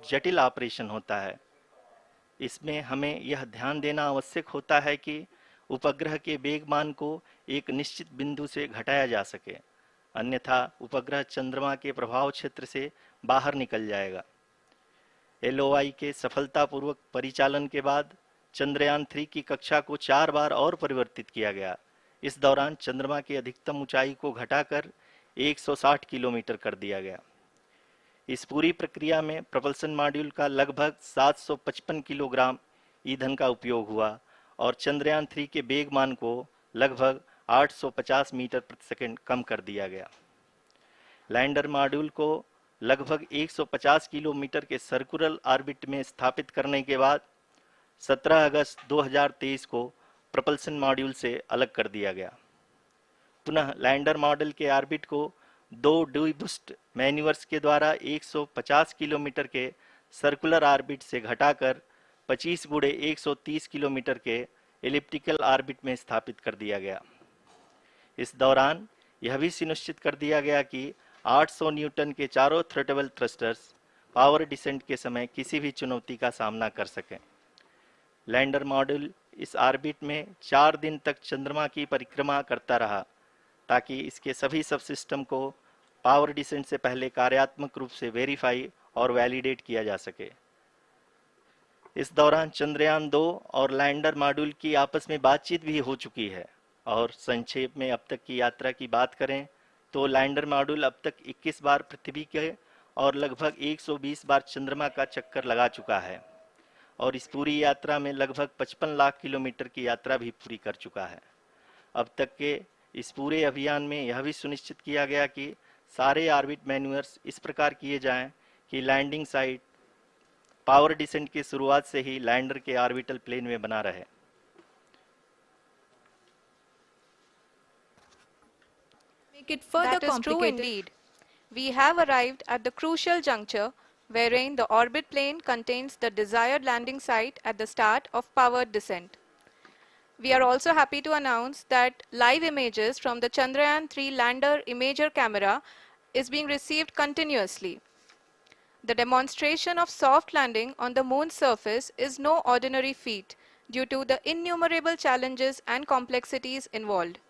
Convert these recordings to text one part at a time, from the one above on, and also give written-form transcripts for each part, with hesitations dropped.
जटिल ऑपरेशन होता है। इसमें हमें यह ध्यान देना आवश्यक होता है कि उपग्रह के वेगमान को एक निश्चित बिंदु से घटाया जा सके, अन्यथा उपग्रह चंद्रमा के प्रभाव क्षेत्र से बाहर निकल जाएगा। LOI के सफलतापूर्वक परिचालन के बाद चंद्रयान-3 की कक्षा को 4 बार और परिवर्तित किया गया। इस दौरान चंद्रमा की अधिकतम ऊंचाई को घटाकर 160 किलोमीटर कर दिया गया। इस पूरी प्रक्रिया में propulsion मॉड्यूल का लगभग 755 किलोग्राम ईंधन का उपयोग हुआ और चंद्रयान-3 के वेगमान को लगभग 850 मीटर प्रति सेकंड कम कर दिया गया। लैंडर मॉड्यूल को लगभग 150 किलोमीटर के सर्कुलर ऑर्बिट में स्थापित करने के बाद 17 अगस्त 2023 को propulsion मॉड्यूल से अलग कर दिया गया। पुनः लैंडर मॉड्यूल के ऑर्बिट को 2 डीबूस्ट मैन्यूवर्स के द्वारा 150 किलोमीटर के सर्कुलर ऑर्बिट से घटाकर 25 गुणे 130 किलोमीटर के एलिप्टिकल ऑर्बिट में स्थापित कर दिया गया। इस दौरान यह भी सुनिश्चित कर दिया गया कि 800 न्यूटन के चारों थ्रोटेबल थ्रस्टर्स पावर डिसेंट के समय किसी भी चुनौती का सामना कर सकें। लैंडर मॉड्यूल इस ऑर्बिट में 4 दिन तक चंद्रमा की परिक्रमा करता रहा ताकि इसके सभी सब सिस्टम को पावर डिसेंट से पहले कार्यात्मक रूप से वेरीफाई और वैलिडेट किया जा सके। इस दौरान चंद्रयान-2 और लैंडर मॉड्यूल की आपस में बातचीत भी हो चुकी है। और संक्षेप में अब तक की यात्रा की बात करें तो लैंडर मॉड्यूल अब तक 21 बार पृथ्वी के और लगभग 120 बार चंद्रमा का चक्कर लगा चुका है और इस पूरी यात्रा में लगभग 55 लाख किलोमीटर की यात्रा भी पूरी कर चुका है। अब तक के इस पूरे अभियान में यह भी सुनिश्चित किया गया कि सारे ऑर्बिट मैन्यूवर्स इस प्रकार किए जाएं कि लैंडिंग साइट पावर डिसेंट की शुरुआत से ही लैंडर के ऑर्बिटल प्लेन में बना रहे। Make it further That is true complicated. indeed. We have arrived at the crucial juncture wherein the orbit plane contains the desired landing site at the start of powered descent. We are also happy to announce that live images from the Chandrayaan-3 lander imager camera is being received continuously. The demonstration of soft landing on the moon's surface is no ordinary feat due to the innumerable challenges and complexities involved.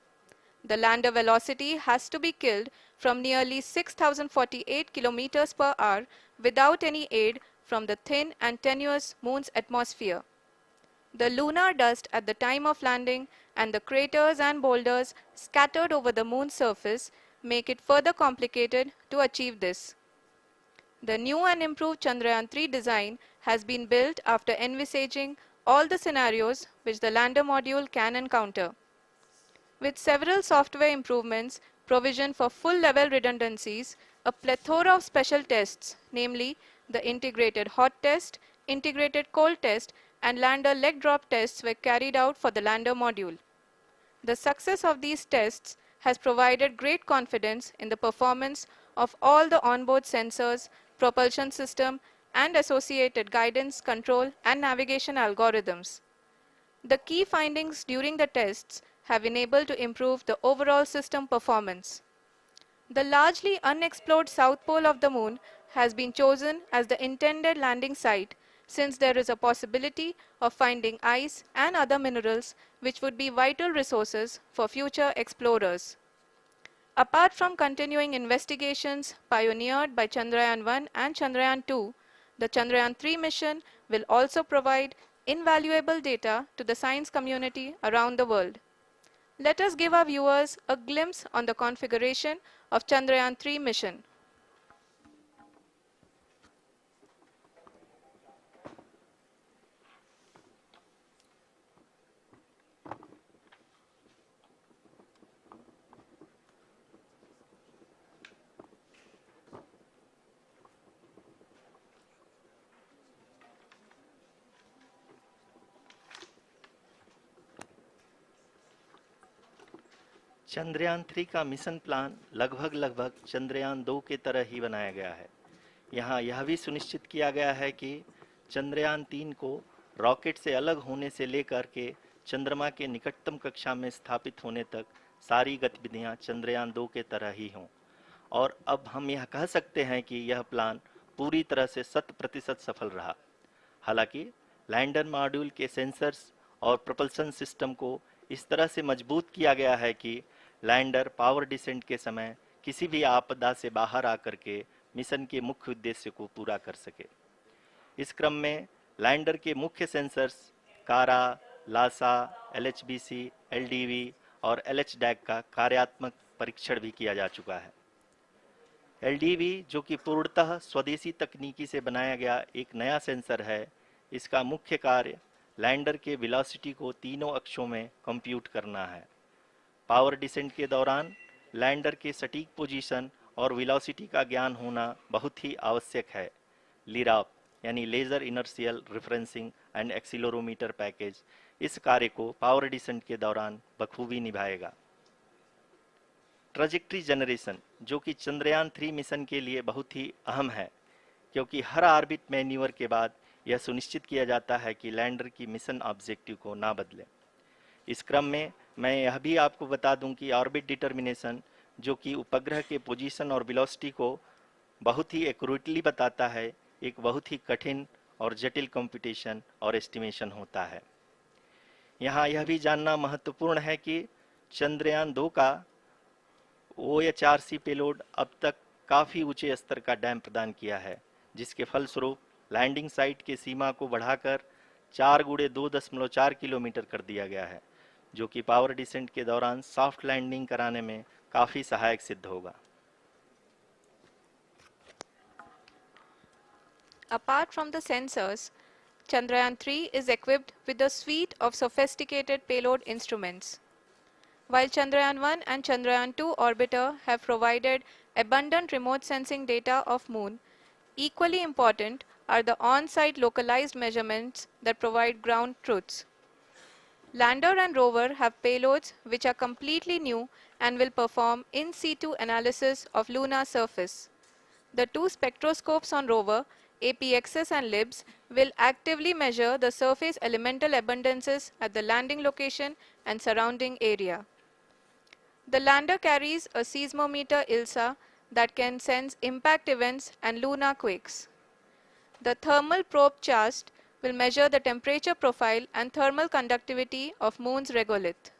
The lander velocity has to be killed from nearly 6,048 kilometers per hour without any aid from the thin and tenuous moon's atmosphere. The lunar dust at the time of landing and the craters and boulders scattered over the moon's surface make it further complicated to achieve this. The new and improved Chandrayaan-3 design has been built after envisaging all the scenarios which the lander module can encounter. With several software improvements, provision for full-level redundancies, a plethora of special tests, namely the integrated hot test, integrated cold test, and lander leg drop tests were carried out for the lander module. The success of these tests has provided great confidence in the performance of all the onboard sensors, propulsion system, and associated guidance, control, and navigation algorithms. The key findings during the tests have enabled to improve the overall system performance. The largely unexplored south pole of the moon has been chosen as the intended landing site since there is a possibility of finding ice and other minerals which would be vital resources for future explorers. Apart from continuing investigations pioneered by Chandrayaan-1 and Chandrayaan-2, the Chandrayaan-3 mission will also provide invaluable data to the science community around the world. Let us give our viewers a glimpse on the configuration of Chandrayaan-3 mission. Chandrayaan-3 का mission plan लगभग चंद्रयान-2 के तरह ही बनाया गया है। यहाँ यह भी सुनिश्चित किया गया है कि चंद्रयान-3 को रॉकेट से अलग होने से लेकर के चंद्रमा के निकटतम कक्षा में स्थापित होने तक सारी गतिविधियाँ चंद्रयान-2 के तरह ही हों। और अब हम यह कह सकते हैं कि यह प्लान पूरी तरह से 100% सफल रहा। हालांकि लैंडर मॉड्यूल के सेंसर्स और propulsion सिस्टम को इस तरह से मजबूत किया गया है कि लैंडर पावर डिसेंट के समय किसी भी आपदा से बाहर आकर के मिशन के मुख्य उद्देश्य को पूरा कर सके। इस क्रम में लैंडर के मुख्य सेंसर्स कारा, लासा, एलएचबीसी, एलडीवी और एलएचडैक का कार्यात्मक परीक्षण भी किया जा चुका है। एलडीवी, जो कि पूर्णतः स्वदेशी तकनीकी से बनाया गया एक नया सेंसर है, इसका मुख्य कार्य लैंडर के वेलोसिटी को तीनों अक्षों में कंप्यूट करना है। पावर डिसेंट के दौरान लैंडर के सटीक पोजीशन और वेलोसिटी का ज्ञान होना बहुत ही आवश्यक है। लिराप यानी laser inertial referencing and accelerometer package इस कार्य को पावर डिसेंट के दौरान बखूबी निभाएगा। ट्रैजेक्टरी जनरेशन, जो कि चंद्रयान 3 मिशन के लिए बहुत ही अहम है, क्योंकि हर ऑर्बिट मैन्यूवर के बाद यह सुनिश्चित किया जाता है कि लैंडर की मिशन ऑब्जेक्टिव को ना बदले। इस क्रम में मैं यह भी आपको बता दूं कि ऑर्बिट डिटर्मिनेशन, जो कि उपग्रह के पोजीशन और वेलोसिटी को बहुत ही एक्यूरेटली बताता है, एक बहुत ही कठिन और जटिल कंप्यूटेशन और एस्टिमेशन होता है। यहाँ यह भी जानना महत्वपूर्ण है कि चंद्रयान 2 का OHRC पेलोड अब तक काफ़ी ऊंचे स्तर का डैम प्रदान किया है, जिसके फलस्वरूप लैंडिंग साइट के सीमा को बढ़ाकर 4x2.4 किलोमीटर कर दिया गया है, जो कि पावर डिसेंट के दौरान सॉफ्ट लैंडिंग कराने में काफ़ी सहायक सिद्ध होगा। Apart from the sensors, Chandrayaan-3 is equipped with a suite of sophisticated payload instruments. While Chandrayaan-1 and Chandrayaan-2 orbiter have provided abundant remote sensing data of Moon, equally important are the on-site localized measurements that provide ground truths. Lander and rover have payloads which are completely new and will perform in situ analysis of lunar surface. The two spectroscopes on rover, APXS and LIBS, will actively measure the surface elemental abundances at the landing location and surrounding area. The lander carries a seismometer ILSA that can sense impact events and lunar quakes. The thermal probe CHAST will measure the temperature profile and thermal conductivity of Moon's regolith.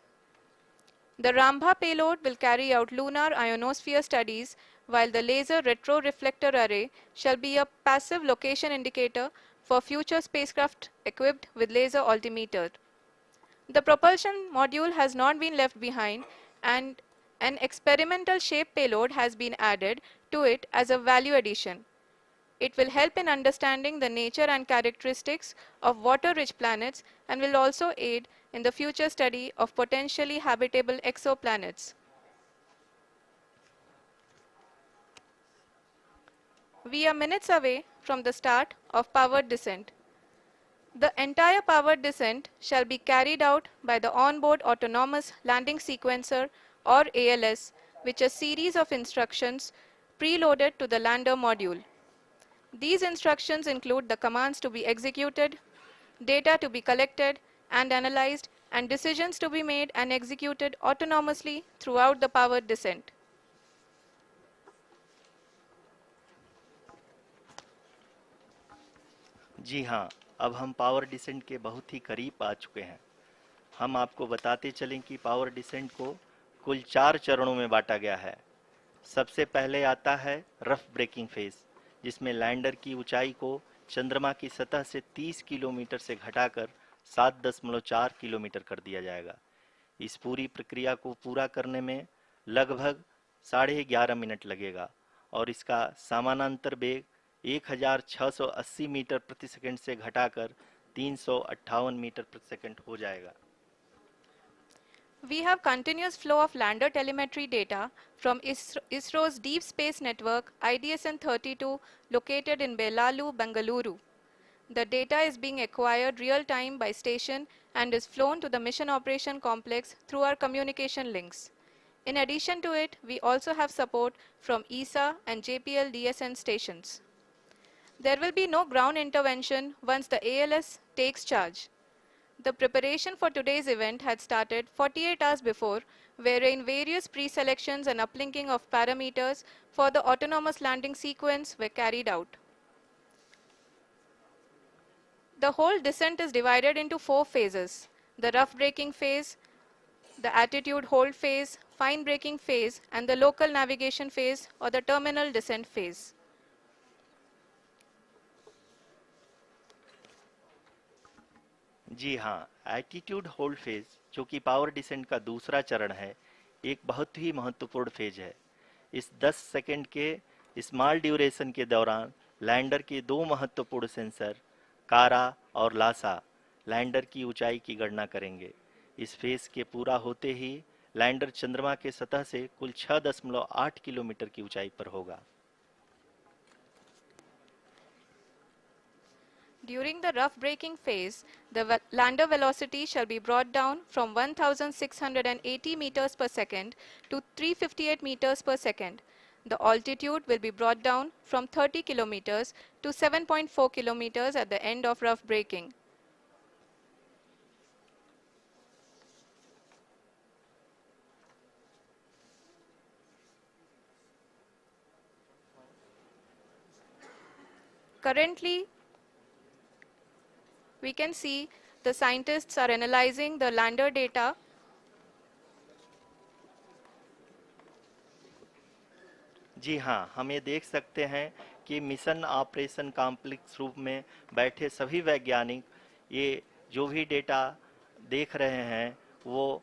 The Rambha payload will carry out lunar ionosphere studies, while the laser retroreflector array shall be a passive location indicator for future spacecraft equipped with laser altimeter. The propulsion module has not been left behind, and an experimental shape payload has been added to it as a value addition. It will help in understanding the nature and characteristics of water-rich planets and will also aid in the future study of potentially habitable exoplanets. We are minutes away from the start of powered descent. The entire powered descent shall be carried out by the onboard autonomous landing sequencer, or ALS, which is a series of instructions preloaded to the lander module. These instructions include the commands to be executed, data to be collected and analyzed, and decisions to be made and executed autonomously throughout the powered descent. जी हाँ, अब हम power descent के बहुत ही करीब आ चुके हैं। हम आपको बताते चलें कि पावर डिसेंट को कुल 4 चरणों में बांटा गया है। सबसे पहले आता है रफ ब्रेकिंग फेज, जिसमें लैंडर की ऊंचाई को चंद्रमा की सतह से 30 किलोमीटर से घटाकर 7.4 किलोमीटर कर दिया जाएगा। इस पूरी प्रक्रिया को पूरा करने में लगभग 11.5 मिनट लगेगा और इसका समानांतर वेग 1680 मीटर प्रति सेकंड से घटाकर 358 मीटर प्रति सेकंड हो जाएगा। We have continuous flow of lander telemetry data from ISRO's Deep Space Network IDSN-32 located in Belalu, Bengaluru. The data is being acquired real-time by station and is flown to the Mission Operation Complex through our communication links. In addition to it, we also have support from ESA and JPL DSN stations. There will be no ground intervention once the ALS takes charge. The preparation for today's event had started 48 hours before, wherein various pre-selections and uplinking of parameters for the autonomous landing sequence were carried out. The whole descent is divided into 4 phases: the rough braking phase, the attitude hold phase, fine braking phase, and the local navigation phase or the terminal descent phase. जी हाँ, attitude hold phase, जो कि power descent का दूसरा चरण है, एक बहुत ही महत्वपूर्ण फेज है। इस 10 सेकंड के स्मॉल ड्यूरेशन के दौरान लैंडर के दो महत्वपूर्ण सेंसर कारा और लासा लैंडर की ऊंचाई की गणना करेंगे। इस फेज के पूरा होते ही लैंडर चंद्रमा के सतह से कुल 6.8 किलोमीटर की ऊंचाई पर होगा। During the rough braking phase, the lander velocity shall be brought down from 1680 meters per second to 358 meters per second. The altitude will be brought down from 30 kilometers to 7.4 kilometers at the end of rough braking. Currently, we can see the scientists are analyzing the lander data. जी हाँ, हम ये देख सकते हैं कि mission operation complex रूप में बैठे सभी वैज्ञानिक ये जो भी डेटा देख रहे हैं वो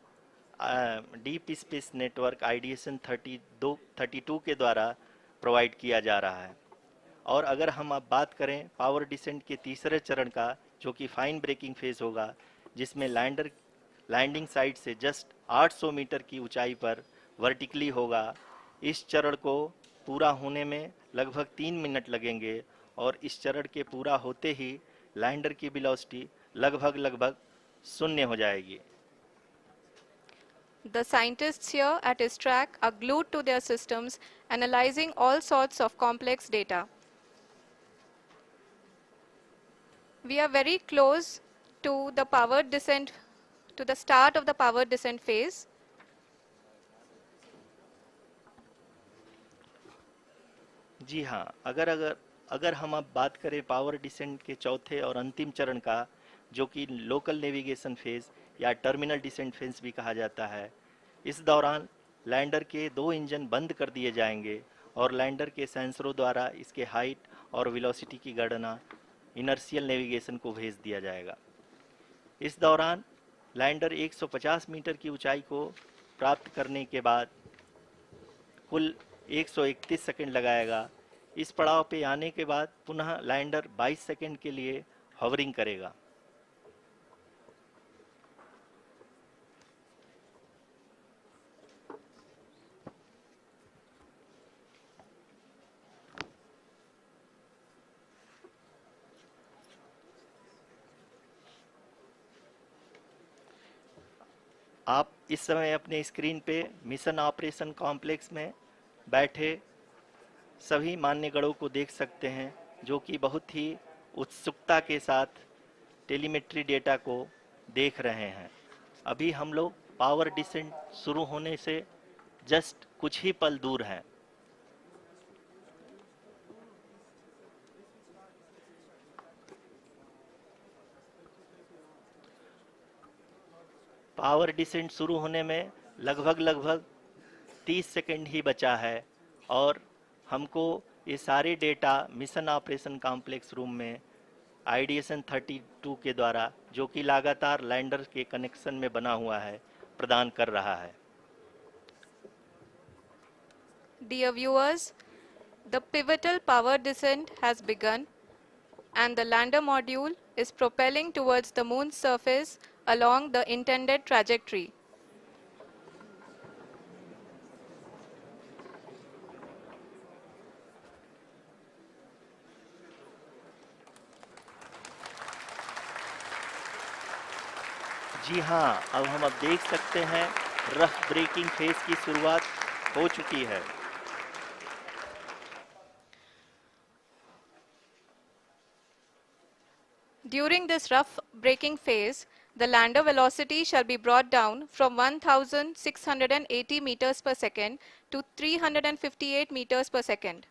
डीप स्पेस नेटवर्क आईडीएसन 32 के द्वारा प्रोवाइड किया जा रहा है। और अगर हम अब बात करें पावर डिसेंट के तीसरे चरण का, जो कि फाइन ब्रेकिंग फेज होगा, जिसमें लैंडर लैंडिंग साइट से जस्ट 800 मीटर की ऊंचाई पर वर्टिकली होगा। इस चरण को पूरा होने में लगभग 3 मिनट लगेंगे और इस चरण के पूरा होते ही लैंडर की वेलोसिटी लगभग शून्य हो जाएगी। The scientists here at ISRO are glued to their systems, analyzing all sorts of complex data. We are very close to the power descent, to the start of the power descent phase. जी हाँ, अगर हम अब बात करें power descent के चौथे और अंतिम चरण का, जो कि लोकल नेविगेशन फेज या टर्मिनल डिसेंट फेज भी कहा जाता है, इस दौरान लैंडर के दो इंजन बंद कर दिए जाएंगे और लैंडर के सेंसरों द्वारा इसके हाइट और वेलोसिटी की गणना इनर्शियल नेविगेशन को भेज दिया जाएगा। इस दौरान लैंडर 150 मीटर की ऊंचाई को प्राप्त करने के बाद कुल 131 सेकंड लगाएगा। इस पड़ाव पे आने के बाद पुनः लैंडर 22 सेकंड के लिए हॉवरिंग करेगा। आप इस समय अपने स्क्रीन पे मिशन ऑपरेशन कॉम्प्लेक्स में बैठे सभी मान्यगणों को देख सकते हैं, जो कि बहुत ही उत्सुकता के साथ टेलीमेट्री डेटा को देख रहे हैं। अभी हम लोग पावर डिसेंट शुरू होने से जस्ट कुछ ही पल दूर हैं। पावर डिसेंट शुरू होने में लगभग 30 सेकंड ही बचा है और हमको ये सारे data mission operation complex room में आईडीएसन 32 के द्वारा, जो कि लगातार लैंडर के कनेक्शन में बना हुआ है, प्रदान कर रहा है। Dear viewers, the pivotal power descent has begun and the lander module is propelling towards the moon's surface along the intended trajectory. जी हाँ, अब हम देख सकते हैं रफ ब्रेकिंग फेज की शुरुआत हो चुकी है। During this rough braking phase, the lander velocity shall be brought down from 1680 meters per second to 358 meters per second.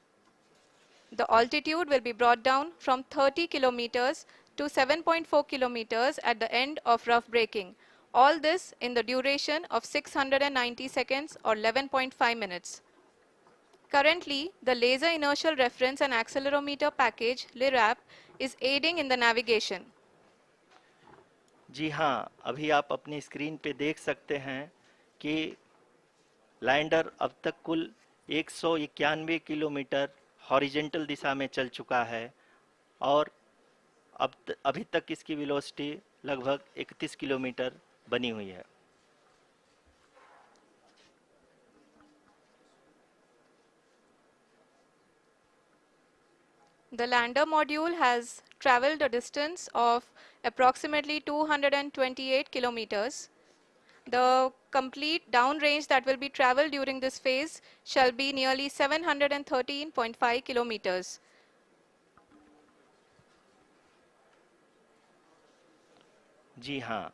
The altitude will be brought down from 30 kilometers to 7.4 kilometers at the end of rough braking. All this in the duration of 690 seconds or 11.5 minutes. Currently, the Laser Inertial Reference and Accelerometer package (LIRAP) is aiding in the navigation. जी हाँ, अभी आप अपनी screen पे देख सकते हैं कि lander अब तक कुल 191 किलोमीटर हॉरिजेंटल दिशा में चल चुका है और अभी तक इसकी वेलोसिटी लगभग 31 किलोमीटर बनी हुई है। The lander module has traveled a distance of approximately 228 kilometers. The complete downrange that will be traveled during this phase shall be nearly 713.5 kilometers. जी हाँ,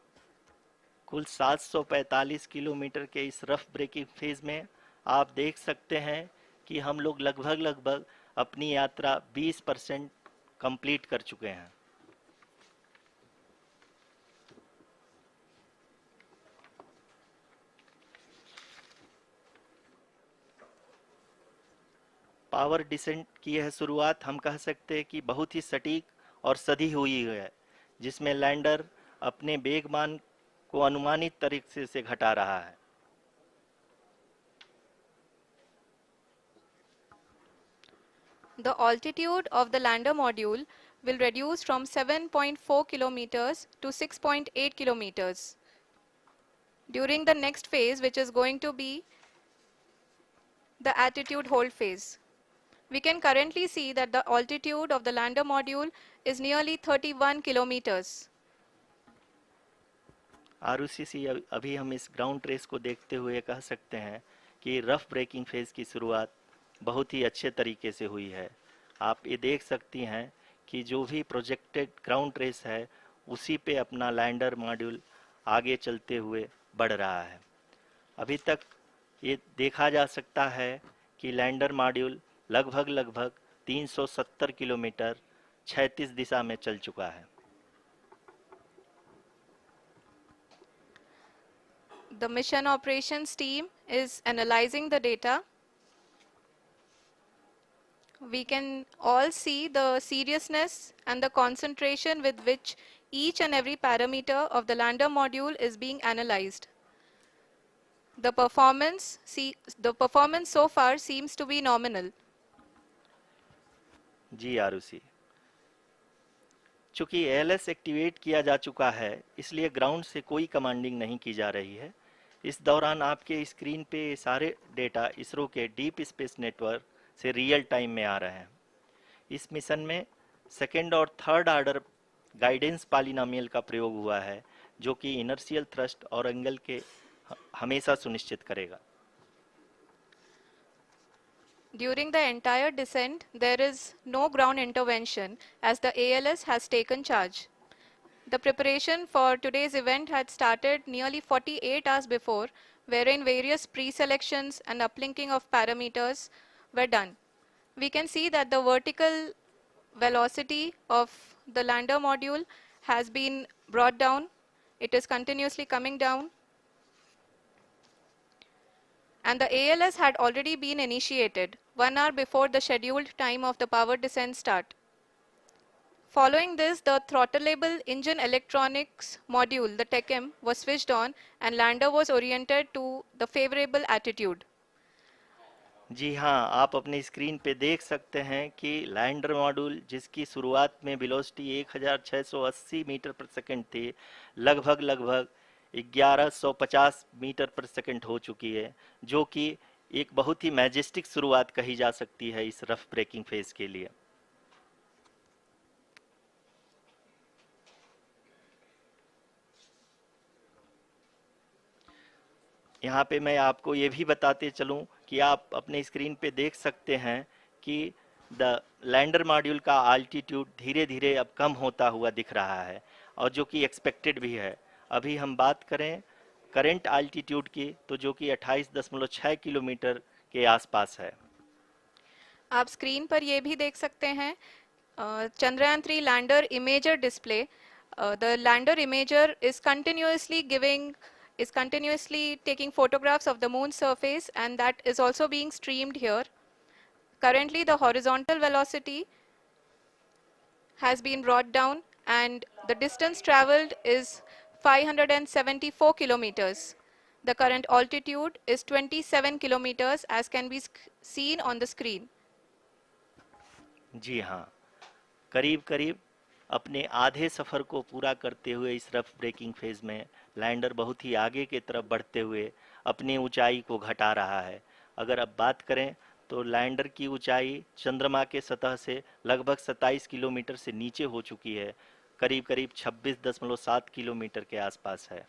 कुल 745 किलोमीटर के इस रफ ब्रेकिंग फेज में आप देख सकते हैं कि हम लोग लगभग अपनी यात्रा 20% कंप्लीट कर चुके हैं। पावर डिसेंट की यह शुरुआत हम कह सकते हैं कि बहुत ही सटीक और सधी हुई है, जिसमें लैंडर अपने वेगमान को अनुमानित तरीके से घटा रहा है। The altitude of the lander module will reduce from 7.4 kilometers to 6.8 kilometers. During the next phase, which is going to be the attitude hold phase. We can currently see that the altitude of the lander module is nearly 31 kilometers. Arushi, अभी हम इस ground race को देखते हुए कह सकते हैं कि रफ ब्रेकिंग फेज की शुरुआत बहुत ही अच्छे तरीके से हुई है। आप ये देख सकती हैं कि जो भी प्रोजेक्टेड ग्राउंड रेस है उसी पे अपना लैंडर मॉड्यूल आगे चलते हुए बढ़ रहा है। अभी तक ये देखा जा सकता है कि लैंडर मॉड्यूल लगभग 370 किलोमीटर क्षैतिज दिशा में चल चुका है। The mission operations team is analyzing the data. We can all see the seriousness and the concentration with which each and every parameter of the lander module is being analyzed. The performance so far seems to be nominal. जी आरुषि, चूंकि ALS activate किया जा चुका है इसलिए ground से कोई commanding नहीं की जा रही है। इस दौरान आपके स्क्रीन पे सारे डेटा इसरो के डीप स्पेस नेटवर्क से रियल टाइम में आ रहे हैं। इस मिशन में सेकेंड और थर्ड ऑर्डर गाइडेंस पॉलिनोमियल का प्रयोग हुआ है, जो कि इनर्शियल थ्रस्ट और एंगल के हमेशा सुनिश्चित करेगा। During the entire descent, there is no ground intervention as the ALS has taken charge. The preparation for today's event had started nearly 48 hours before, wherein various pre-selections and uplinking of parameters were done. We can see that the vertical velocity of the lander module has been brought down. It is continuously coming down. And the ALS had already been initiated 1 hour before the scheduled time of the power descent start. Following this, the throttleable engine electronics module, the TECM, was switched on and lander was oriented to the favorable attitude. जी हाँ, आप अपनी screen पे देख सकते हैं कि lander module जिसकी शुरुआत में वेलोसिटी 1680 मीटर पर सेकंड थी, लगभग 1150 मीटर पर सेकंड हो चुकी है, जो कि एक बहुत ही मैजेस्टिक शुरुआत कही जा सकती है इस रफ ब्रेकिंग फेज के लिए। यहाँ पे मैं आपको ये भी बताते चलूँ कि आप अपने स्क्रीन पे देख सकते हैं कि द लैंडर मॉड्यूल का आल्टीट्यूड धीरे धीरे अब कम होता हुआ दिख रहा है, और जो कि एक्सपेक्टेड भी है। अभी हम बात करें करंट आल्टीट्यूड की, तो जो कि 28.6 किलोमीटर के आसपास है। आप स्क्रीन पर ये भी देख सकते हैं Chandrayaan-3 lander imager display. The lander imager is continuously taking photographs of the moon's surface, and that is also being streamed here. Currently, the horizontal velocity has been brought down, and the distance traveled is 574 kilometers. The current altitude is 27 kilometers, as can be seen on the screen. जी हाँ, करीब करीब अपने आधे सफ़र को पूरा करते हुए इस रफ ब्रेकिंग फेज में लैंडर बहुत ही आगे की तरफ बढ़ते हुए अपनी ऊंचाई को घटा रहा है। अगर अब बात करें तो लैंडर की ऊंचाई चंद्रमा के सतह से लगभग 27 किलोमीटर से नीचे हो चुकी है, करीब करीब 26.7 किलोमीटर के आसपास है।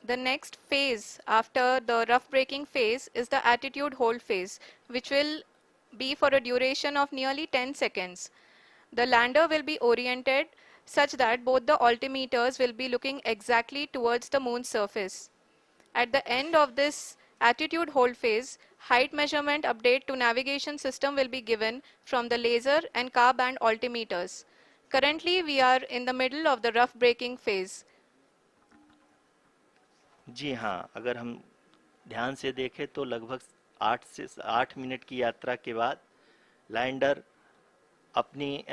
The next phase after the rough braking phase is the attitude hold phase, which will be for a duration of nearly 10 seconds. The lander will be oriented such that both the altimeters will be looking exactly towards the moon's surface. At the end of this attitude hold phase, height measurement update to navigation system will be given from the laser and car band altimeters. Currently, we are in the middle of the rough braking phase. जी हाँ, अगर हम ध्यान से देखें तो लगभग 8 minute की यात्रा के बाद लैंडर अपनी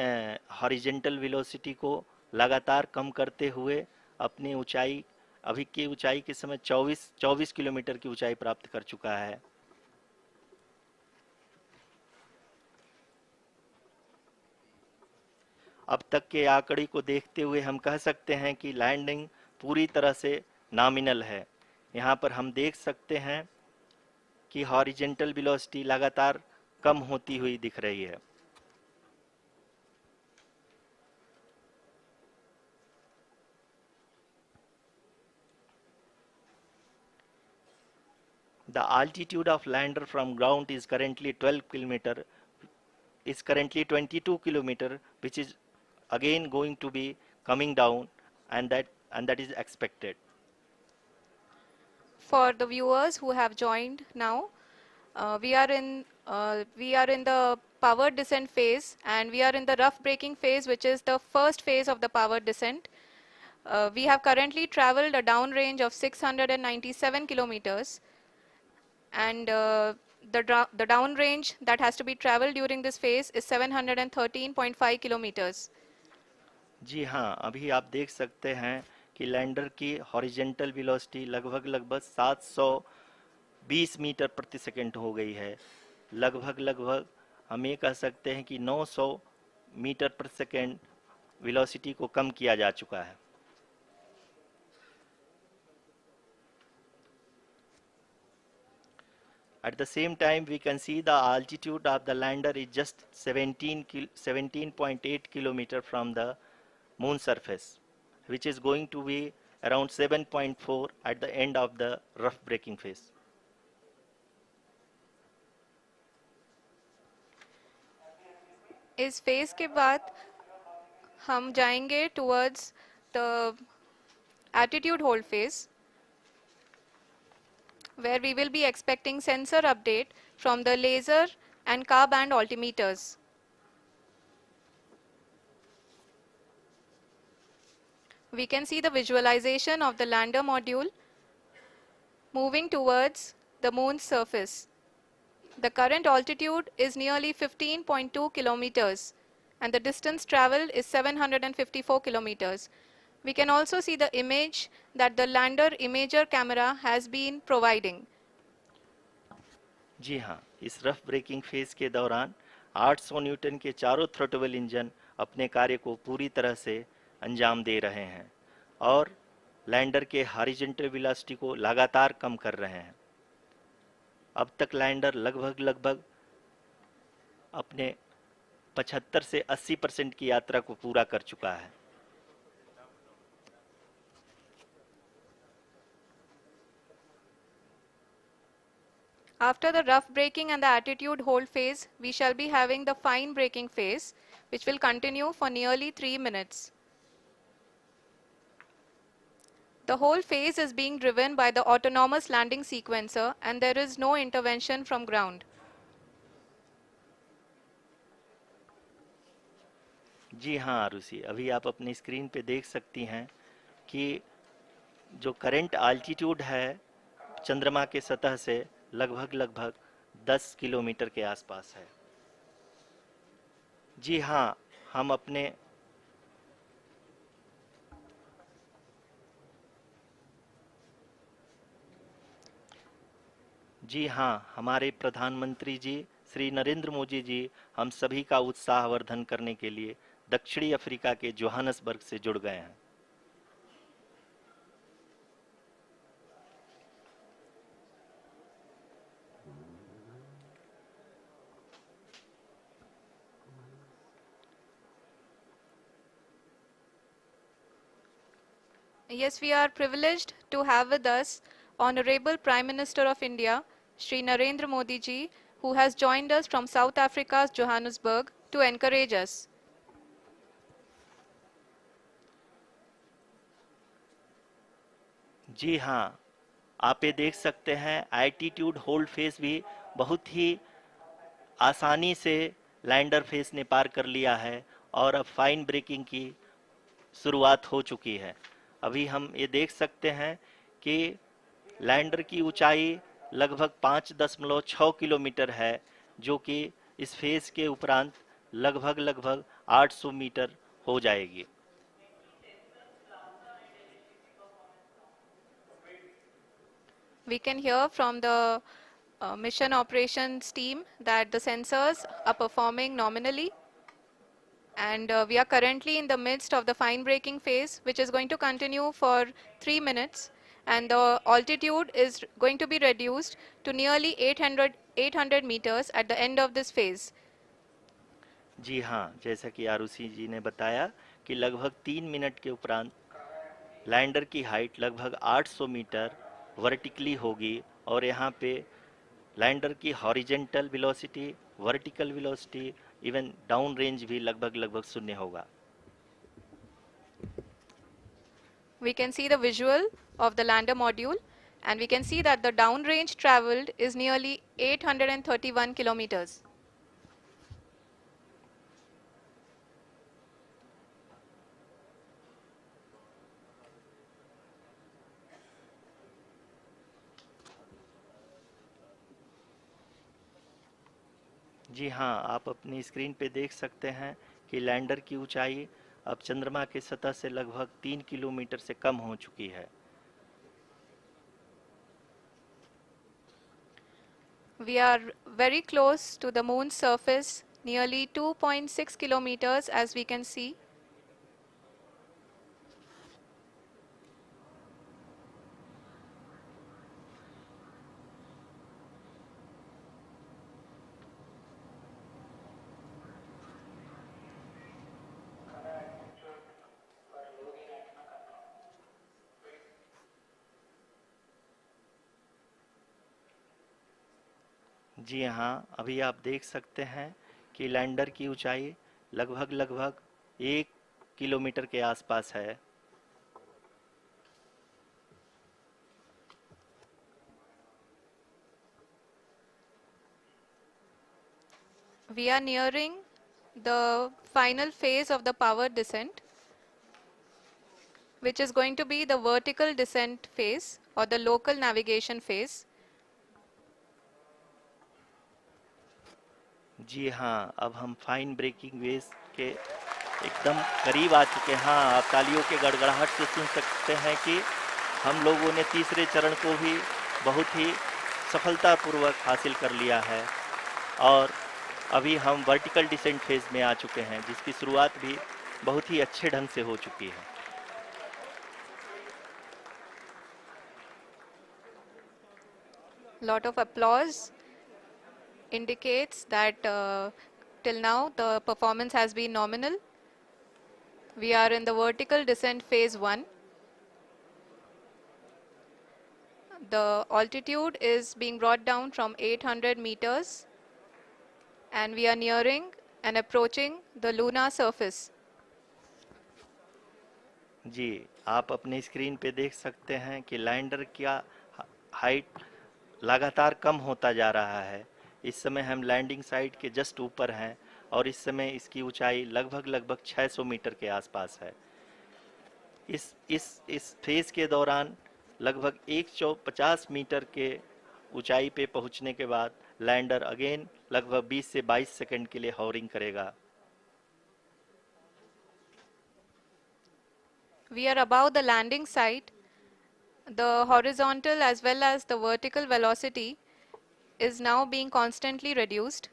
हॉरिजेंटल वेलोसिटी को लगातार कम करते हुए अपनी ऊंचाई अभी की ऊंचाई के समय 24 किलोमीटर की ऊंचाई प्राप्त कर चुका है। अब तक के आंकड़े को देखते हुए हम कह सकते हैं कि लैंडिंग पूरी तरह से नॉमिनल है। यहाँ पर हम देख सकते हैं कि हॉरिजेंटल वेलोसिटी लगातार कम होती हुई दिख रही है। The altitude of lander from ground is currently 22 kilometer, which is again going to be coming down, and that is expected. For the viewers who have joined now, we are in the powered descent phase, and we are in the rough braking phase, which is the first phase of the powered descent. We have currently traveled a downrange of 697 kilometers, and the downrange that has to be traveled during this phase is 713.5 kilometers. जी हाँ, अभी आप देख सकते हैं कि lander की horizontal velocity लगभग 720 metre प्रति सेकंड हो गई है। लगभग हम ये कह सकते हैं कि 900 मीटर प्रति सेकंड वेलोसिटी को कम किया जा चुका है। At the same time, we can see the altitude of the lander is just 17.8 kilometer from the moon surface, which is going to be around 7.4 at the end of the rough braking phase. इस phase के बाद हम जाएंगे towards the attitude hold phase, where we will be expecting sensor update from the laser and car band altimeters. We can see the visualization of the lander module moving towards the moon's surface. The current altitude is nearly 15.2 kilometers, and the distance traveled is 754 kilometers. We can also see the image that the lander imager camera has been providing. जी हाँ, इस rough breaking phase के दौरान 800 Newton के चारों throttle engine अपने कार्य को पूरी तरह से अंजाम दे रहे हैं और लैंडर के हॉरिजॉन्टल वेलोसिटी को लगातार कम कर रहे हैं। अब तक लैंडर लगभग अपने 75 से 80% की यात्रा को पूरा कर चुका है। After the rough braking and the attitude hold phase, we shall be having the fine braking phase, which will continue for nearly 3 minutes. The whole phase is being driven by the autonomous landing sequencer, and there is no intervention from ground. जी हाँ आरुषि, अभी आप अपनी screen पे देख सकती हैं कि जो करंट आल्टीट्यूड है चंद्रमा के सतह से लगभग लगभग 10 किलोमीटर के आसपास है। जी हाँ, हम अपने जी हाँ, हमारे प्रधानमंत्री जी श्री नरेंद्र मोदी जी हम सभी का उत्साहवर्धन करने के लिए दक्षिणी अफ्रीका के जोहानसबर्ग से जुड़ गए हैं। Yes, we are privileged to have with us Honorable Prime Minister of India, Shri Narendra Modi ji, who has joined us from South Africa's Johannesburg to encourage us. जी हाँ, आप ये देख सकते हैं एल्टीट्यूड होल्ड फेस भी बहुत ही आसानी से लैंडर फेस ने पार कर लिया है और अब फाइन ब्रेकिंग की शुरुआत हो चुकी है। अभी हम ये देख सकते हैं कि लैंडर की ऊंचाई लगभग 5.6 किलोमीटर है, जो कि इस फेज के उपरांत लगभग लगभग 800 मीटर हो जाएगी। We can hear from the mission operations team that the sensors are performing nominally, and we are currently in the midst of the fine braking phase, which is going to continue for 3 minutes, and the altitude is going to be reduced to nearly 800 meters at the end of this phase. जी हाँ, जैसा कि आरुषि जी ने बताया कि लगभग 3 minute के उपरांत lander की हाइट लगभग 800 मीटर वर्टिकली होगी और यहाँ पे लैंडर की horizontal velocity, vertical velocity, even down range भी लगभग लगभग शून्य होगा। We can see the visual of the lander module, and we can see that the downrange traveled is nearly 831 kilometers. जी हाँ, आप अपनी स्क्रीन पे देख सकते हैं कि लैंडर की ऊंचाई अब चंद्रमा की सतह से लगभग 3 किलोमीटर से कम हो चुकी है। We are very close to the moon's surface, nearly 2.6 kilometers as we can see. जी हाँ, अभी आप देख सकते हैं कि लैंडर की ऊंचाई लगभग लगभग 1 किलोमीटर के आसपास है। We are nearing the final phase of the power descent, which is going to be the vertical descent phase or the local navigation phase. जी हाँ, अब हम फाइन ब्रेकिंग वेव के एकदम करीब आ चुके हैं। हाँ, आप तालियों के गड़गड़ाहट से सुन सकते हैं कि हम लोगों ने तीसरे चरण को भी बहुत ही सफलतापूर्वक हासिल कर लिया है और अभी हम वर्टिकल डिसेंट फेज में आ चुके हैं, जिसकी शुरुआत भी बहुत ही अच्छे ढंग से हो चुकी है। Lot of applause indicates that till now the performance has been nominal. We are in the vertical descent phase 1. The altitude is being brought down from 800 meters, and we are nearing and approaching the lunar surface. जी, आप अपनी screen पे देख सकते हैं कि lander का height लगातार कम होता जा रहा है। इस समय हम लैंडिंग साइट के जस्ट ऊपर हैं और इस समय इसकी ऊंचाई लगभग 600 मीटर के आसपास है। इस फेज के दौरान लगभग 150 मीटर के ऊंचाई पे पहुंचने के बाद लैंडर अगेन लगभग 20 से 22 सेकंड के लिए हॉवरिंग करेगा। We are above the landing site. The horizontal as well as the vertical velocity is now being constantly reduced,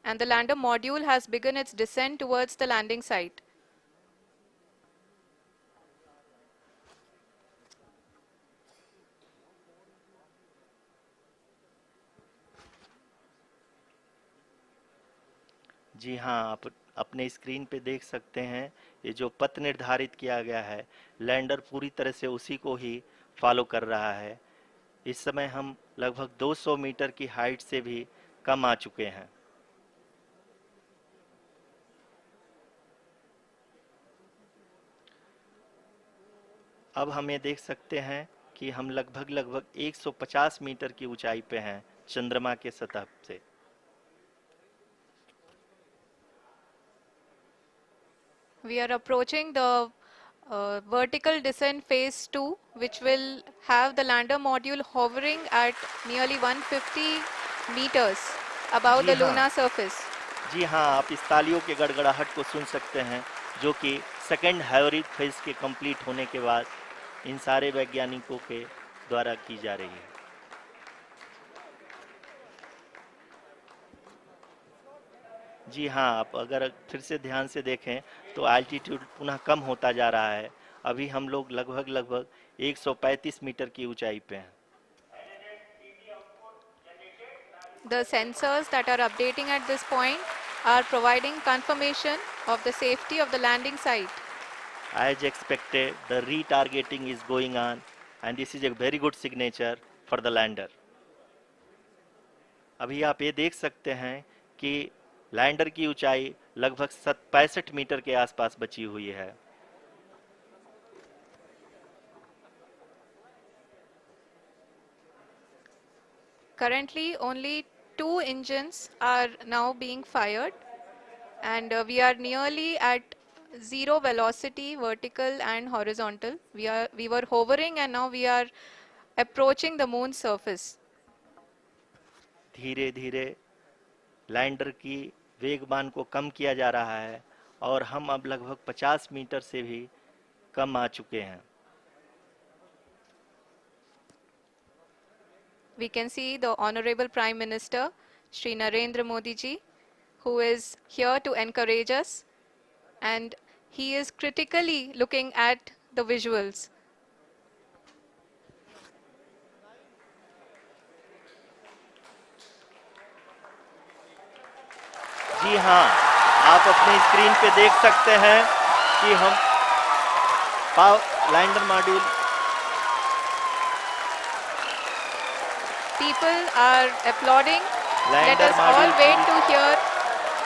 and the lander module has begun its descent towards the landing site. जी हाँ, आप अपने screen पे देख सकते हैं ये जो पथ निर्धारित किया गया है, लैंडर पूरी तरह से उसी को ही फॉलो कर रहा है। इस समय हम लगभग 200 मीटर की हाइट से भी कम आ चुके हैं। अब हम ये देख सकते हैं कि हम लगभग 150 मीटर की ऊंचाई पे हैं चंद्रमा के सतह से। We are approaching the vertical descent phase 2, which will have the lander module hovering at nearly 150 meters above ji the हाँ। lunar surface. जी हाँ, आप इस तालियों के गड़गड़ाहट को सुन सकते हैं जो कि सेकेंड हैवरिक फेज के कंप्लीट होने के बाद इन सारे वैज्ञानिकों के द्वारा की जा रही है। जी हाँ, आप अगर फिर से ध्यान से देखें तो एल्टीट्यूड पुनः कम होता जा रहा है। अभी हम लोग लगभग 135 मीटर की ऊंचाई पे हैं। The sensors that are updating at this point are providing confirmation of the safety of the landing site. As expected, the retargeting is going on and this is a very good signature for the lander. अभी आप ये देख सकते हैं कि lander की ऊंचाई लगभग 65 मीटर के आसपास बची हुई है। Currently, only 2 engines are now being fired, and we are nearly at zero velocity, vertical and horizontal. We were hovering, and now we are approaching the moon's surface. धीरे धीरे लैंडर की वेगमान को कम किया जा रहा है और हम अब लगभग 50 मीटर से भी कम आ चुके हैं। We can see the Honorable Prime Minister, Shri Narendra Modi ji, who is here to encourage us, and he is critically looking at the visuals. जी हाँ, आप अपने स्क्रीन पे देख सकते हैं कि हम lander module People are applauding. Let lander us all module wait to hear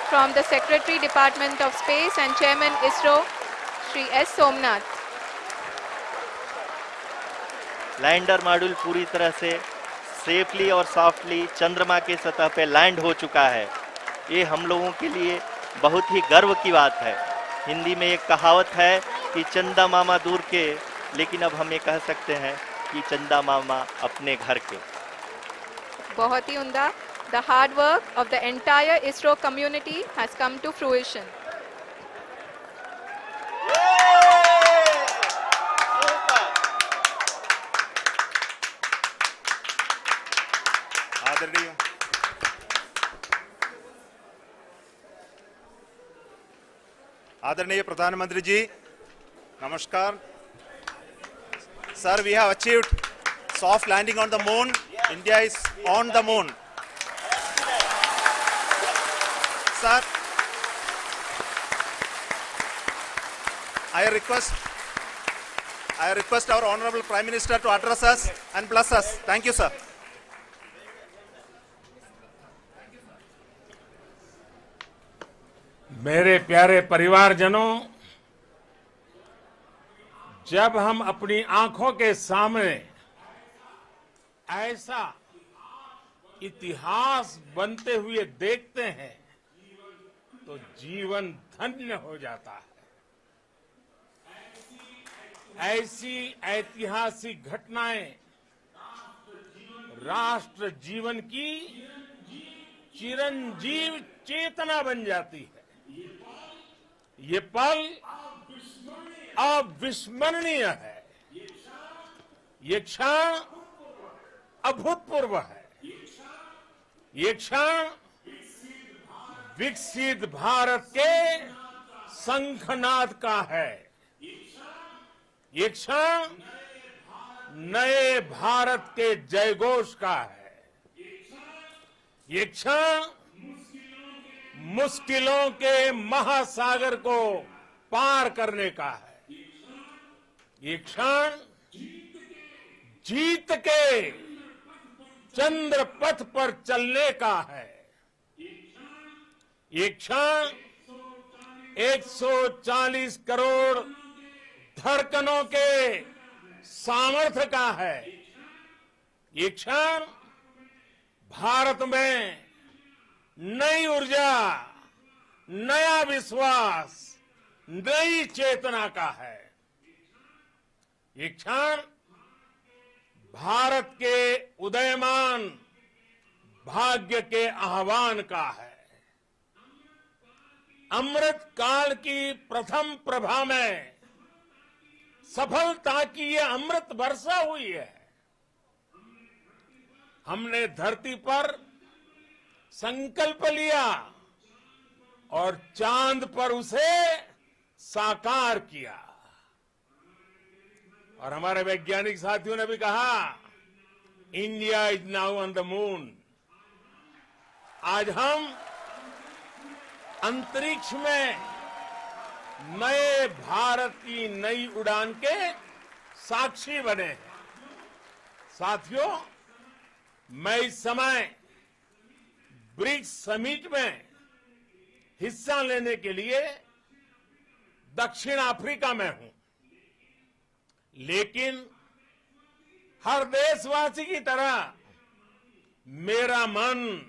from the Secretary Department of Space and Chairman ISRO, Shri S. Somnath. Lander module पूरी तरह से सेफली और सॉफ्टली चंद्रमा के सतह पे लैंड हो चुका है। ये हम लोगों के लिए बहुत ही गर्व की बात है। हिंदी में एक कहावत है कि चंदा मामा दूर के, लेकिन अब हम ये कह सकते हैं कि चंदा मामा अपने घर के। बहुत ही उम्दा. The hard work of the entire ISRO community has come to fruition. आदरणीय प्रधानमंत्री जी, नमस्कार. Sir, we have achieved soft landing on the moon. India is on the moon. Sir, I request our Honorable Prime Minister to address us and bless us. Thank you, sir. मेरे प्यारे परिवारजनों, जब हम अपनी आंखों के सामने ऐसा इतिहास बनते हुए देखते हैं तो जीवन धन्य हो जाता है। ऐसी ऐतिहासिक घटनाएं राष्ट्र जीवन की चिरंजीव चेतना बन जाती है। ये पल अविस्मरणीय है। ये क्षण अभूतपूर्व है। ये क्षण विकसित भारत के शंखनाद का है। ये क्षण नए भारत के जयघोष का है। ये क्षण मुश्किलों के महासागर को पार करने का है। ये क्षण जीत के चंद्र पथ पर चलने का है। ये क्षण 140 करोड़ धड़कनों के सामर्थ्य का है। ये क्षण भारत में नई ऊर्जा, नया विश्वास, नई चेतना का है। ये क्षण भारत के उदयमान भाग्य के आह्वान का है। अमृत काल की प्रथम प्रभा में सफलता की ये अमृत वर्षा हुई है। हमने धरती पर संकल्प लिया और चांद पर उसे साकार किया। और हमारे वैज्ञानिक साथियों ने भी कहा, India is now on the moon. आज हम अंतरिक्ष में नए भारत की नई उड़ान के साक्षी बने हैं। साथियों, मैं इस समय ब्रिक्स समिट में हिस्सा लेने के लिए दक्षिण अफ्रीका में हूं, लेकिन हर देशवासी की तरह मेरा मन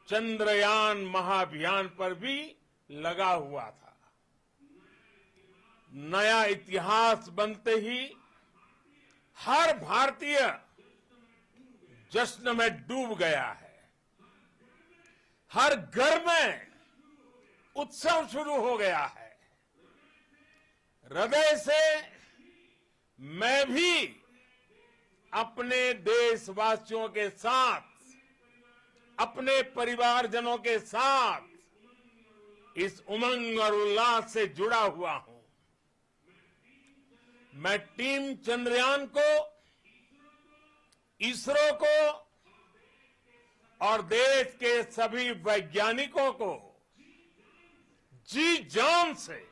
चंद्रयान महाअभियान पर भी लगा हुआ था। नया इतिहास बनते ही हर भारतीय जश्न में डूब गया है। हर घर में उत्सव शुरू हो गया है। हृदय से मैं भी अपने देशवासियों के साथ, अपने परिवारजनों के साथ इस उमंग और उल्लास से जुड़ा हुआ हूं। मैं टीम चंद्रयान को, इसरो को और देश के सभी वैज्ञानिकों को जी जान से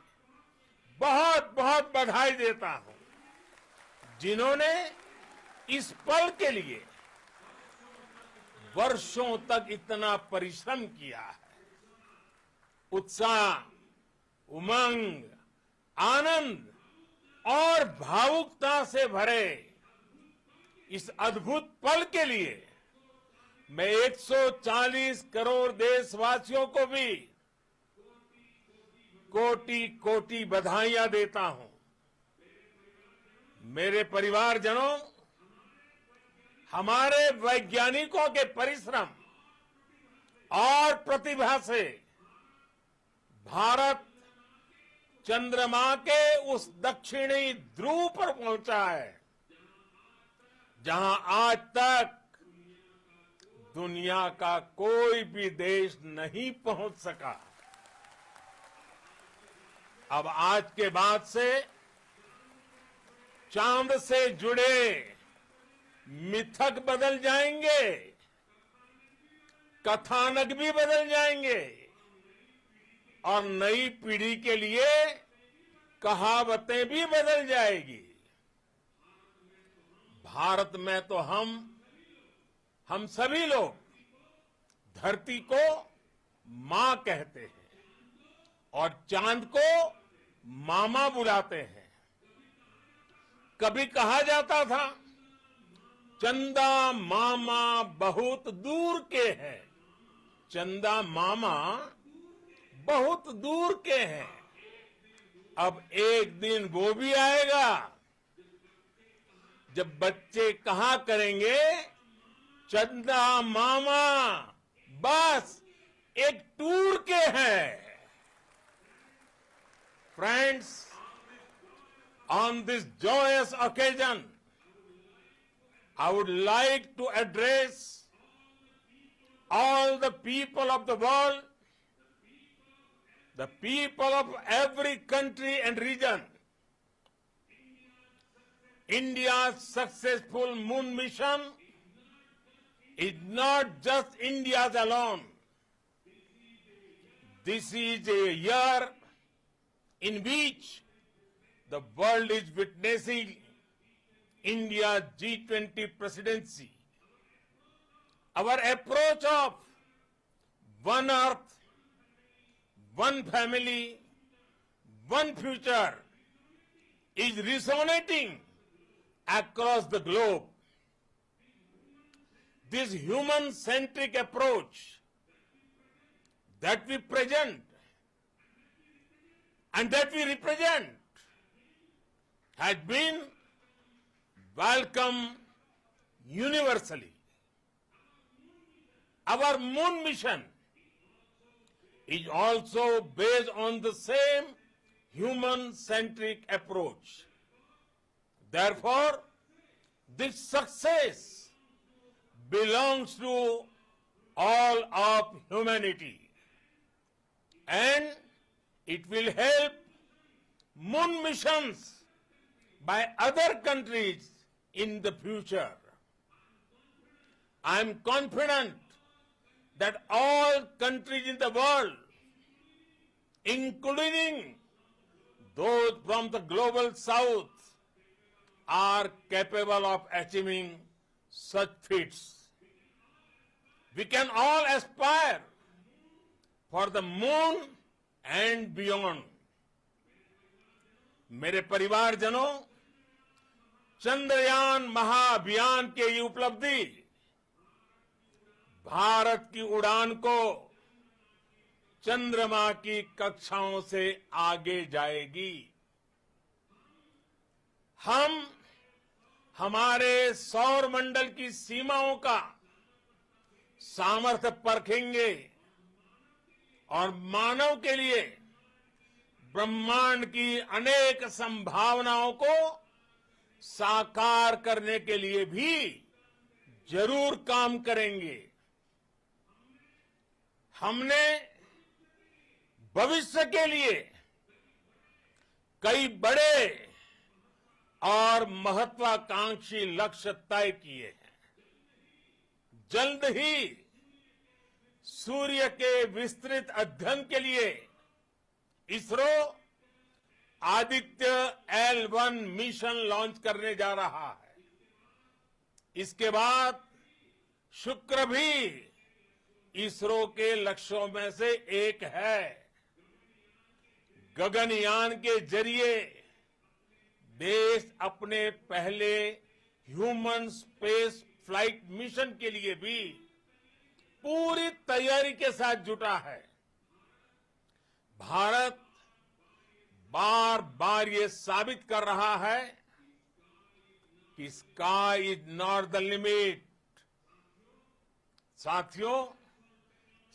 बहुत बहुत बधाई देता हूं, जिन्होंने इस पल के लिए वर्षों तक इतना परिश्रम किया है। उत्साह, उमंग, आनंद और भावुकता से भरे इस अद्भुत पल के लिए मैं 140 करोड़ देशवासियों को भी कोटि कोटि बधाइयां देता हूं। मेरे परिवारजनों, हमारे वैज्ञानिकों के परिश्रम और प्रतिभा से भारत चंद्रमा के उस दक्षिणी ध्रुव पर पहुंचा है, जहां आज तक दुनिया का कोई भी देश नहीं पहुंच सका। अब आज के बाद से चांद से जुड़े मिथक बदल जाएंगे, कथानक भी बदल जाएंगे और नई पीढ़ी के लिए कहावतें भी बदल जाएगी। भारत में तो हम सभी लोग धरती को मां कहते हैं और चांद को मामा बुलाते हैं। कभी कहा जाता था, चंदा मामा बहुत दूर के हैं। चंदा मामा बहुत दूर के हैं। अब एक दिन वो भी आएगा जब बच्चे कहा करेंगे, चंदा मामा बस एक टूर के हैं। Friends, on this joyous occasion, I would like to address all the people of the world, the people of every country and region. India's successful moon mission is not just India's alone. This is a year in which the world is witnessing India's G20 presidency. Our approach of one earth, one family, one future is resonating across the globe. This human-centric approach that we present and that we represent has been welcomed universally. Our moon mission is also based on the same human-centric approach. Therefore, this success belongs to all of humanity, and it will help moon missions by other countries in the future. I am confident that all countries in the world, including those from the global south, are capable of achieving such feats. We can all aspire for the moon and beyond. मेरे परिवारजनों, चंद्रयान महाअभियान के ये उपलब्धि भारत की उड़ान को चंद्रमा की कक्षाओं से आगे जाएगी। हम हमारे सौर मंडल की सीमाओं का सामर्थ्य परखेंगे और मानव के लिए ब्रह्मांड की अनेक संभावनाओं को साकार करने के लिए भी जरूर काम करेंगे। हमने भविष्य के लिए कई बड़े और महत्वाकांक्षी लक्ष्य तय किए हैं। जल्द ही सूर्य के विस्तृत अध्ययन के लिए ISRO Aditya L1 mission launch करने जा रहा है। इसके बाद शुक्र भी इसरो के लक्ष्यों में से एक है। गगनयान के जरिए देश अपने पहले ह्यूमन स्पेस फ्लाइट मिशन के लिए भी पूरी तैयारी के साथ जुटा है। भारत बार बार ये साबित कर रहा है कि sky is not the limit. साथियों,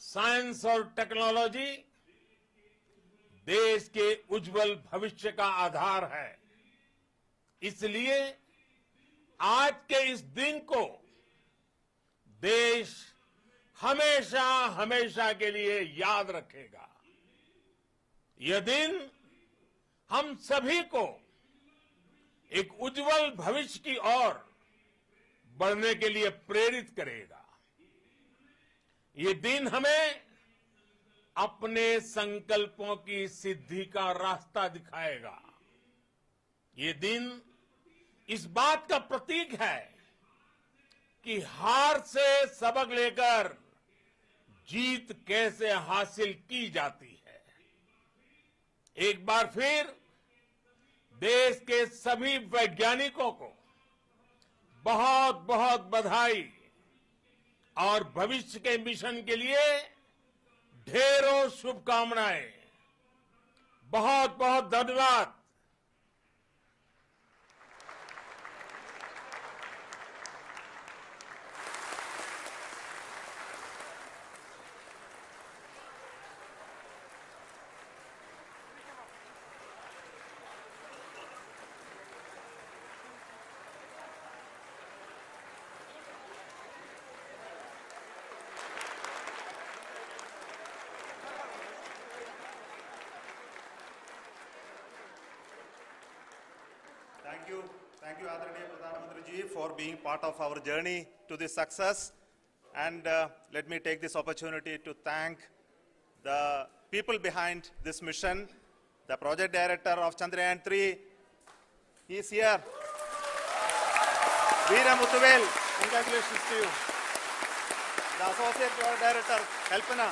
साइंस और टेक्नोलॉजी देश के उज्जवल भविष्य का आधार है। इसलिए आज के इस दिन को देश हमेशा हमेशा के लिए याद रखेगा। यह दिन हम सभी को एक उज्जवल भविष्य की ओर बढ़ने के लिए प्रेरित करेगा। ये दिन हमें अपने संकल्पों की सिद्धि का रास्ता दिखाएगा। ये दिन इस बात का प्रतीक है कि हार से सबक लेकर जीत कैसे हासिल की जाती है। एक बार फिर देश के सभी वैज्ञानिकों को बहुत बहुत बधाई और भविष्य के मिशन के लिए ढेरों शुभकामनाएं। बहुत बहुत धन्यवाद। Thank you, Adranaya Pradhan Mantri ji, for being part of our journey to this success. And let me take this opportunity to thank the people behind this mission, the project director of Chandrayaan-3. He is here. Veera Muthuvel, congratulations to you. The associate project director, Kalpana,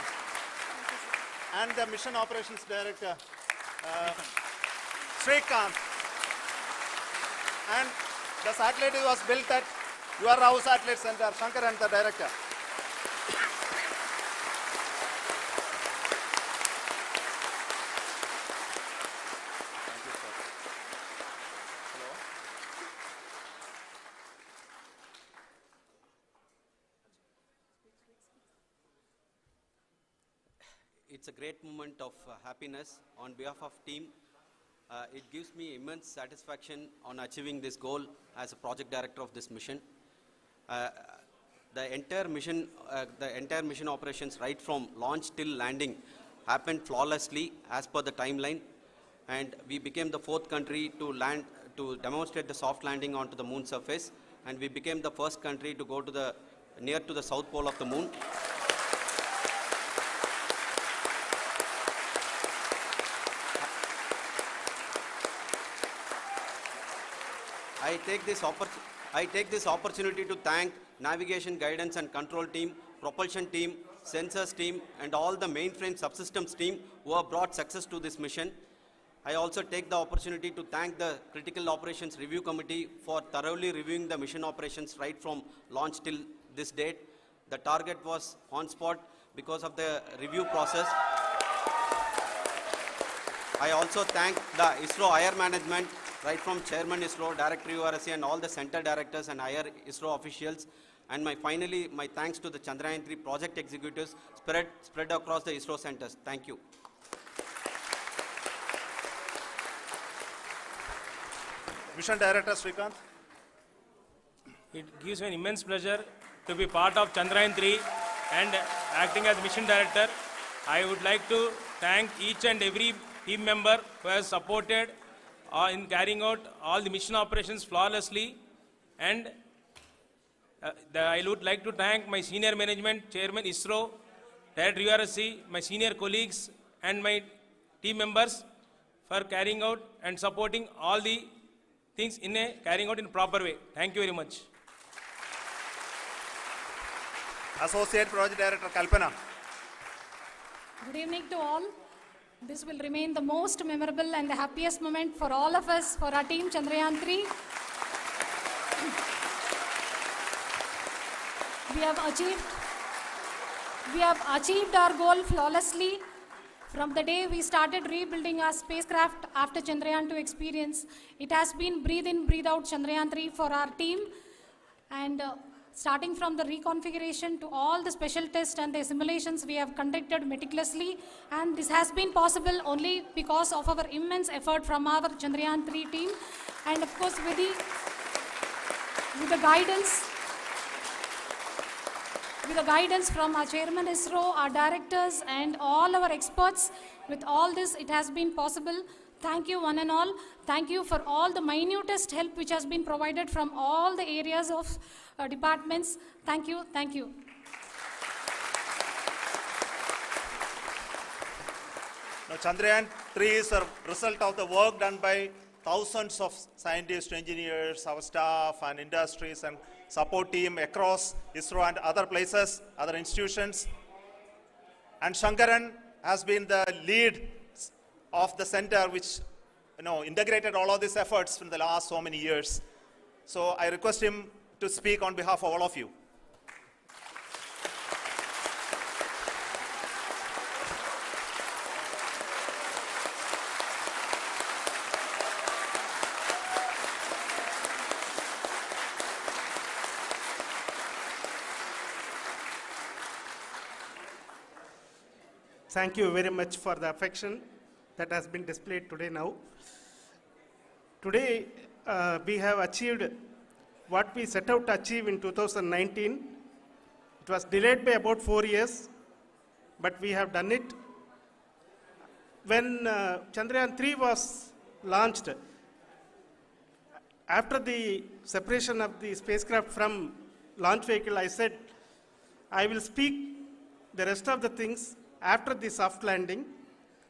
and the mission operations director, Srikanth. And the satellite was built at your house satellite center, Shankaran, the director. Thank you, sir. Hello. It's a great moment of happiness on behalf of team. It gives me immense satisfaction on achieving this goal as a project director of this mission. The entire mission operations right from launch till landing happened flawlessly as per the timeline, and we became the 4th country to demonstrate the soft landing onto the moon surface, and we became the first country to go to near to the south pole of the moon. I take this opportunity to thank navigation, guidance and control team, propulsion team, sensors team and all the mainframe subsystems team who have brought success to this mission. I also take the opportunity to thank the Critical Operations Review Committee for thoroughly reviewing the mission operations right from launch till this date. The target was on spot because of the review process. I also thank the ISRO higher management, right from Chairman ISRO, Director URSC and all the center directors and higher ISRO officials. And finally, my thanks to the Chandrayaan-3 project executives spread across the ISRO centers. Thank you. Mission Director Srikanth. It gives me an immense pleasure to be part of Chandrayaan-3 and acting as Mission Director. I would like to thank each and every team member who has supported in carrying out all the mission operations flawlessly. And I would like to thank my senior management, Chairman ISRO, Director URSC, my senior colleagues and my team members for carrying out and supporting all the things carrying out in a proper way. Thank you very much. Associate Project Director Kalpana. Good evening to all. This will remain the most memorable and the happiest moment for all of us, for our team Chandrayaan-3. We have achieved our goal flawlessly. From the day we started rebuilding our spacecraft after Chandrayaan-2 experience, it has been breathe in, breathe out Chandrayaan-3 for our team. And starting from the reconfiguration to all the special tests and the simulations we have conducted meticulously. And this has been possible only because of our immense effort from our Chandrayaan-3 team. And of course, with the guidance from our Chairman ISRO, our directors and all our experts, with all this it has been possible. Thank you one and all. Thank you for all the minutest help which has been provided from all the areas of departments. Thank you. Thank you. Now, Chandrayaan-3 is a result of the work done by thousands of scientists, engineers, our staff and industries and support team across ISRO and other places, other institutions. And Shankaran has been the lead of the center which integrated all of these efforts in the last so many years. So I request him to speak on behalf of all of you. Thank you very much for the affection that has been displayed today now. Today, we have achieved what we set out to achieve in 2019. It was delayed by about 4 years, but we have done it. When Chandrayaan-3 was launched, after the separation of the spacecraft from launch vehicle, I said, I will speak the rest of the things after the soft landing.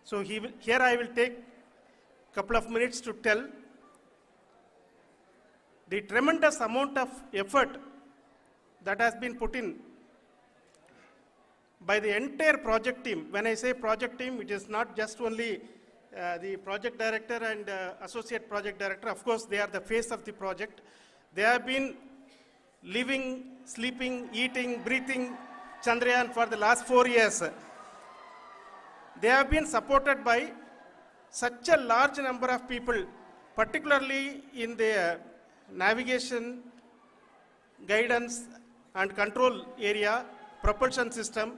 So here I will take a couple of minutes to tell the tremendous amount of effort that has been put in by the entire project team. When I say project team, it is not just only the project director and associate project director. Of course, they are the face of the project. They have been living, sleeping, eating, breathing Chandrayaan for the last 4 years. They have been supported by such a large number of people, particularly in the navigation, guidance and control area, propulsion system.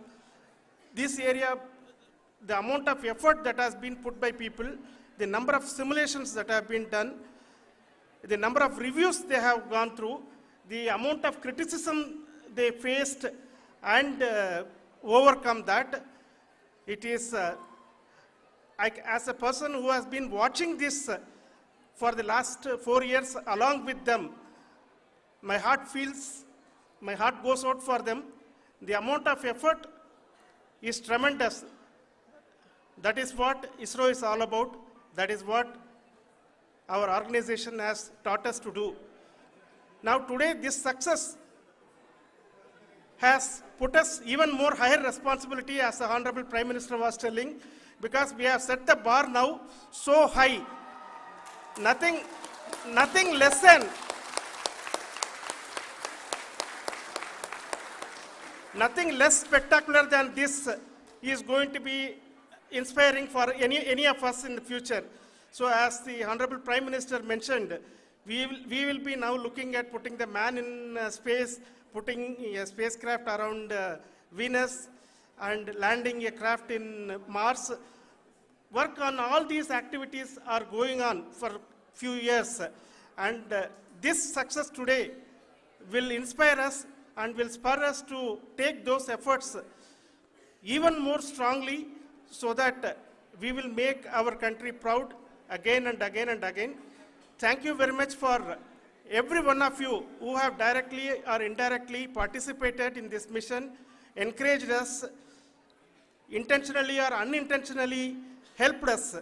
This area, the amount of effort that has been put by people, the number of simulations that have been done, the number of reviews they have gone through, the amount of criticism they faced and overcome that. It is, as a person who has been watching this for the last 4 years along with them, my heart goes out for them. The amount of effort is tremendous. That is what ISRO is all about. That is what our organization has taught us to do. Now today, this success has put us even more higher responsibility, as the Honorable Prime Minister was telling, because we have set the bar now so high. Nothing less than nothing less spectacular than this is going to be inspiring for any of us in the future. So as the Honorable Prime Minister mentioned, we will be now looking at putting the man in space, putting a spacecraft around Venus and landing a craft in Mars. Work on all these activities are going on for a few years. And this success today will inspire us and will spur us to take those efforts even more strongly, so that we will make our country proud again and again and again. Thank you very much for every one of you who have directly or indirectly participated in this mission, encouraged us, intentionally or unintentionally helped us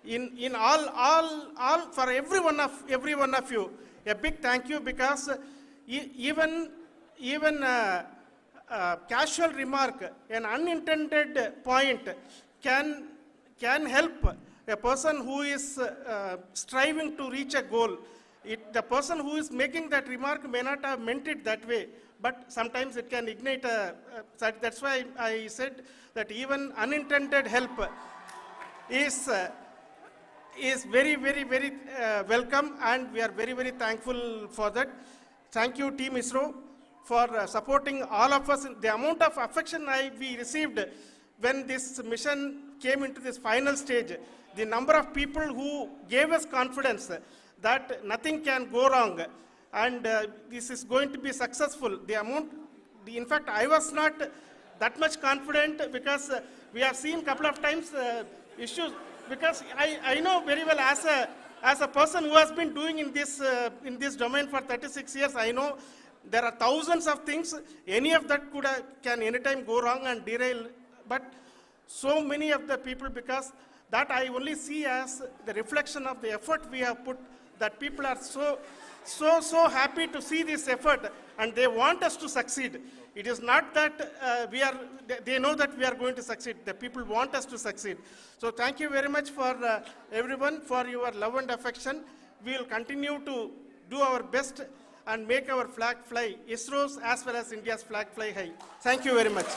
in all for every one of you. A big thank you, because even casual remark, an unintended point can help a person who is striving to reach a goal. The person who is making that remark may not have meant it that way, but sometimes it can ignite that's why I said that even unintended help is very, very, very welcome, and we are very, very thankful for that. Thank you, Team ISRO, for supporting all of us. The amount of affection we received when this mission came into this final stage, the number of people who gave us confidence that nothing can go wrong and this is going to be successful. In fact, I was not that much confident, because we have seen a couple of times issues, because I know very well, as a person who has been doing in this domain for 36 years, I know there are thousands of things. Any of that can anytime go wrong and derail. But so many of the people, because that I only see as the reflection of the effort we have put, that people are so happy to see this effort and they want us to succeed. It is not that they know that we are going to succeed. The people want us to succeed. So thank you very much for everyone for your love and affection. We will continue to do our best and make our flag fly, ISRO's as well as India's flag fly high. Thank you very much.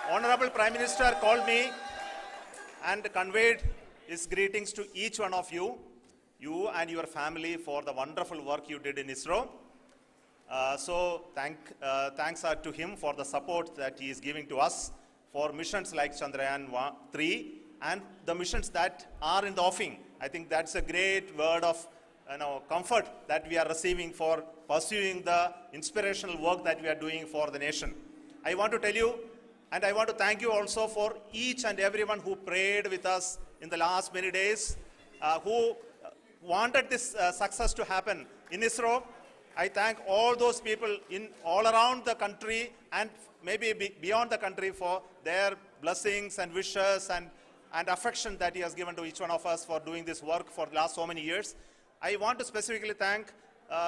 Honorable Prime Minister called me and conveyed his greetings to each one of you, you and your family, for the wonderful work you did in ISRO. Thanks are to him for the support that he is giving to us for missions like Chandrayaan-3 and the missions that are in the offing. I think that's a great word of comfort that we are receiving for pursuing the inspirational work that we are doing for the nation. I want to tell you, and I want to thank you also for each and everyone who prayed with us in the last many days, who wanted this success to happen in ISRO. I thank all those people in all around the country and maybe beyond the country for their blessings and wishes and affection that he has given to each one of us for doing this work for the last so many years. I want to specifically thank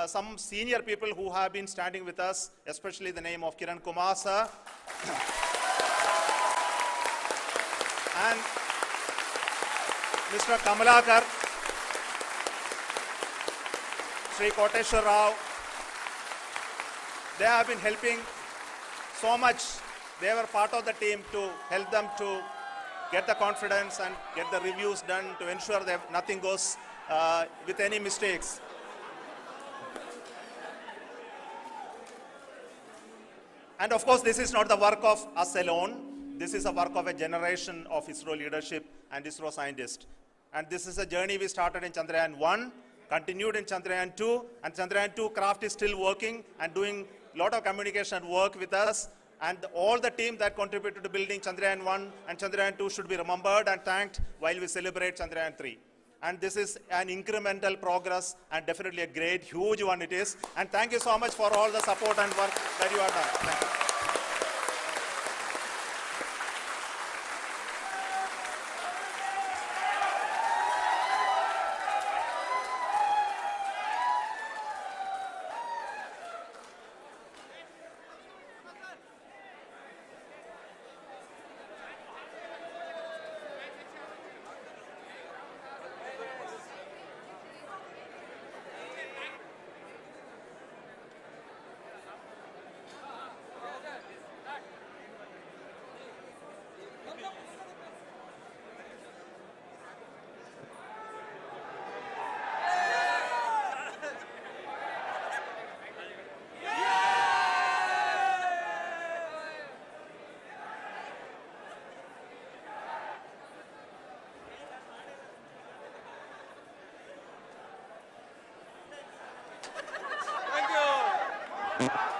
some senior people who have been standing with us, especially the name of Kiran Kumar sir and Mr. Kamalakar, Sri Koteshwar Rao. They have been helping so much. They were part of the team to help them to get the confidence and get the reviews done to ensure that nothing goes with any mistakes. And of course, this is not the work of us alone. This is a work of a generation of ISRO leadership and ISRO scientists. And this is a journey we started in Chandrayaan-1, continued in Chandrayaan-2, and Chandrayaan-2 craft is still working and doing a lot of communication work with us. And all the team that contributed to building Chandrayaan-1 and Chandrayaan-2 should be remembered and thanked while we celebrate Chandrayaan-3. And this is an incremental progress and definitely a great, huge one it is. And thank you so much for all the support and work that you have done. Thank you. Thank you.